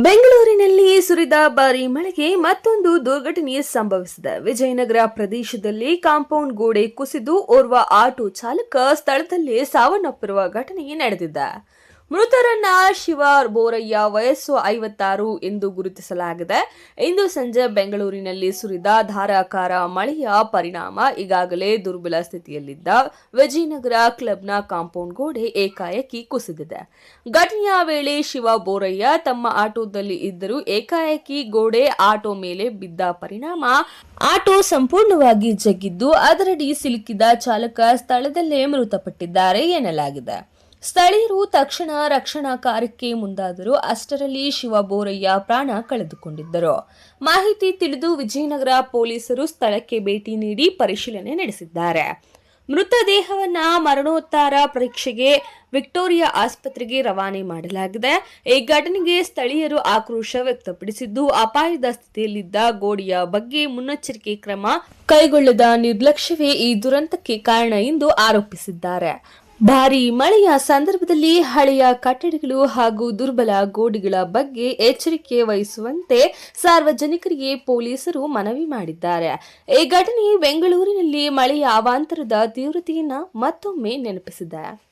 ಬೆಂಗಳೂರಿನಲ್ಲಿ ಸುರಿದ ಭಾರೀ ಮಳೆಗೆ ಮತ್ತೊಂದು ದುರ್ಘಟನೆ ಸಂಭವಿಸಿದೆ. ವಿಜಯನಗರ ಪ್ರದೇಶದಲ್ಲಿ ಕಾಂಪೌಂಡ್ ಗೋಡೆ ಕುಸಿದು ಓರ್ವ ಆಟೋ ಚಾಲಕ ಸ್ಥಳದಲ್ಲೇ ಸಾವನ್ನಪ್ಪಿರುವ ಘಟನೆ ನಡೆದಿದೆ. ಮೃತರನ್ನ ಶಿವ ಬೋರಯ್ಯ ವಯಸ್ಸು 56 ಎಂದು ಗುರುತಿಸಲಾಗಿದೆ. ಇಂದು ಸಂಜೆ ಬೆಂಗಳೂರಿನಲ್ಲಿ ಸುರಿದ ಧಾರಾಕಾರ ಮಳೆಯ ಪರಿಣಾಮ ಈಗಾಗಲೇ ದುರ್ಬಲ ಸ್ಥಿತಿಯಲ್ಲಿದ್ದ ವಿಜಯನಗರ ಕ್ಲಬ್ನ ಕಾಂಪೌಂಡ್ ಗೋಡೆ ಏಕಾಏಕಿ ಕುಸಿದಿದೆ. ಘಟನೆಯ ವೇಳೆ ಶಿವ ಬೋರಯ್ಯ ತಮ್ಮ ಆಟೋದಲ್ಲಿ ಇದ್ದರೂ ಏಕಾಏಕಿ ಗೋಡೆ ಆಟೋ ಮೇಲೆ ಬಿದ್ದ ಪರಿಣಾಮ ಆಟೋ ಸಂಪೂರ್ಣವಾಗಿ ಜಗ್ಗಿದ್ದು ಅದರಡಿ ಸಿಲುಕಿದ ಚಾಲಕ ಸ್ಥಳದಲ್ಲೇ ಮೃತಪಟ್ಟಿದ್ದಾರೆ ಎನ್ನಲಾಗಿದೆ. ಸ್ಥಳೀಯರು ತಕ್ಷಣ ರಕ್ಷಣಾ ಕಾರ್ಯಕ್ಕೆ ಮುಂದಾದರು. ಅಷ್ಟರಲ್ಲಿ ಶಿವ ಬೋರಯ್ಯ ಪ್ರಾಣ ಕಳೆದುಕೊಂಡಿದ್ದರು. ಮಾಹಿತಿ ತಿಳಿದು ವಿಜಯನಗರ ಪೊಲೀಸರು ಸ್ಥಳಕ್ಕೆ ಭೇಟಿ ನೀಡಿ ಪರಿಶೀಲನೆ ನಡೆಸಿದ್ದಾರೆ. ಮೃತದೇಹವನ್ನ ಮರಣೋತ್ತರ ಪರೀಕ್ಷೆಗೆ ವಿಕ್ಟೋರಿಯಾ ಆಸ್ಪತ್ರೆಗೆ ರವಾನೆ ಮಾಡಲಾಗಿದೆ. ಈ ಘಟನೆಗೆ ಸ್ಥಳೀಯರು ಆಕ್ರೋಶ ವ್ಯಕ್ತಪಡಿಸಿದ್ದು, ಅಪಾಯದ ಸ್ಥಿತಿಯಲ್ಲಿದ್ದ ಗೋಡೆಯ ಬಗ್ಗೆ ಮುನ್ನೆಚ್ಚರಿಕೆ ಕ್ರಮ ಕೈಗೊಳ್ಳದ ನಿರ್ಲಕ್ಷ್ಯವೇ ಈ ದುರಂತಕ್ಕೆ ಕಾರಣ ಎಂದು ಆರೋಪಿಸಿದ್ದಾರೆ. ಭಾರೀ ಮಳೆಯ ಸಂದರ್ಭದಲ್ಲಿ ಹಳೆಯ ಕಟ್ಟಡಗಳು ಹಾಗೂ ದುರ್ಬಲ ಗೋಡೆಗಳ ಬಗ್ಗೆ ಎಚ್ಚರಿಕೆ ವಹಿಸುವಂತೆ ಸಾರ್ವಜನಿಕರಿಗೆ ಪೊಲೀಸರು ಮನವಿ ಮಾಡಿದ್ದಾರೆ. ಈ ಘಟನೆ ಬೆಂಗಳೂರಿನಲ್ಲಿ ಮಳೆಯ ಅವಾಂತರದ ತೀವ್ರತೆಯನ್ನ ಮತ್ತೊಮ್ಮೆ ನೆನಪಿಸಿದೆ.